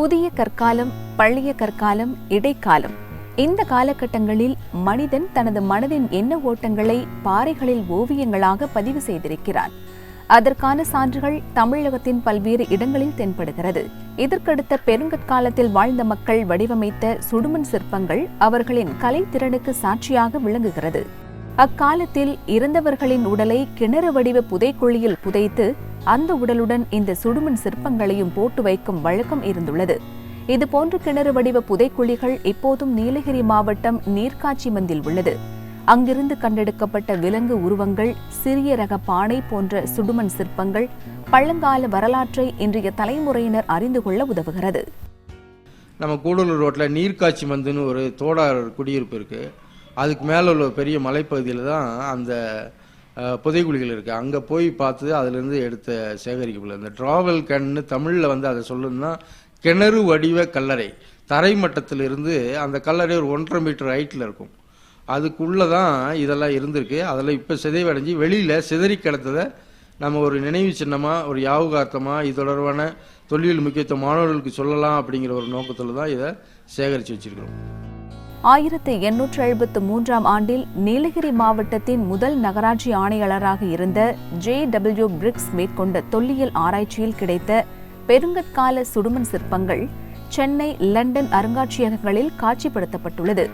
புதிய கற்காலம், பழைய கற்காலம், இடைக்காலம். இந்த காலகட்டங்களில் மனிதன் தனது மனதின் எண்ண ஓட்டங்களை பாறைகளில் ஓவியங்களாக பதிவு செய்திருக்கிறான். அதற்கான சான்றுகள் தமிழகத்தின் பல்வேறு இடங்களில் தென்படுகிறது. இதற்கடுத்த பெருங்கற்காலத்தில் வாழ்ந்த மக்கள் வடிவமைத்த சுடுமண் சிற்பங்கள் அவர்களின் கலைத்திறனுக்கு சாட்சியாக விளங்குகிறது. அக்காலத்தில் இறந்தவர்களின் உடலை கிணறு வடிவ புதைக்குழியில் புதைத்து அந்த உடலுடன் இந்த சுடுமண் சிற்பங்களையும் போட்டு வைக்கும் வழக்கம் இருந்துள்ளது. இதுபோன்ற கிணறு வடிவ புதைக்குழிகள் இப்போதும் நீலகிரி மாவட்டம் நீர்க்காட்சிமந்தில் உள்ளது. அங்கிருந்து கண்டெடுக்கப்பட்ட விலங்கு உருவங்கள், சிறிய ரக பானை போன்ற சுடுமண் சிற்பங்கள் பழங்கால வரலாற்றை இன்றைய தலைமுறையினர் அறிந்து கொள்ள உதவுகிறது. நம்ம கூடலூர் ரோட்டில் நீர்க்காட்சிமந்துன்னு ஒரு தோடார் குடியிருப்பு இருக்குது. அதுக்கு மேலே உள்ள பெரிய மலைப்பகுதியில் தான் அந்த புதைக்குழிகள் இருக்குது. அங்கே போய் பார்த்து அதிலிருந்து எடுத்த சேகரிக்கப்படல. இந்த டிராவல் கன்னு தமிழில் அதை சொல்லணும்னா கிணறு வடிவ கல்லறை. தரை மட்டத்திலிருந்து அந்த கல்லறை ஒரு 1.5 மீட்டர் ஹைட்டில் இருக்கும். அதுக்குள்ளே தான் இதெல்லாம் இருந்திருக்கு. அதெல்லாம் இப்போ சிதைவடைஞ்சு வெளியில் சிதறி கிடத்ததை நம்ம ஒரு நினைவு சின்னமாக, ஒரு யாபகார்த்தமாக, இது தொடர்பான தொல்லியல் முக்கியத்துவம் மாணவர்களுக்கு சொல்லலாம் அப்படிங்கிற ஒரு நோக்கத்தில் தான் இதை சேகரித்து வச்சிருக்கிறோம். 1873ஆம் ஆண்டில் நீலகிரி மாவட்டத்தின் முதல் நகராட்சி ஆணையாளராக இருந்த J.W. பிரிக்ஸ் மேற்கொண்ட தொல்லியல் ஆராய்ச்சியில் கிடைத்த பெருங்கற்கால சுடுமண் சிற்பங்கள் சென்னை, லண்டன் அருங்காட்சியகங்களில் காட்சிப்படுத்தப்பட்டுள்ளது.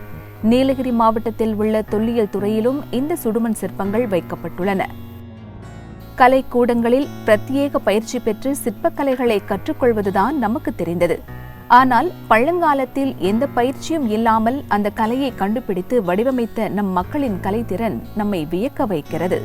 நீலகிரி மாவட்டத்தில் உள்ள தொல்லியல் துறையிலும் இந்த சுடுமண் சிற்பங்கள் வைக்கப்பட்டுள்ளன. கலைக்கூடங்களில் பிரத்யேக பயிற்சி பெற்று சிற்பக்கலைகளை கற்றுக்கொள்வதுதான் நமக்கு தெரிந்தது. ஆனால் பழங்காலத்தில் எந்த பயிற்சியும் இல்லாமல் அந்த கலையை கண்டுபிடித்து வடிவமைத்த நம் மக்களின் கலைத்திறன் நம்மை வியக்க வைக்கிறது.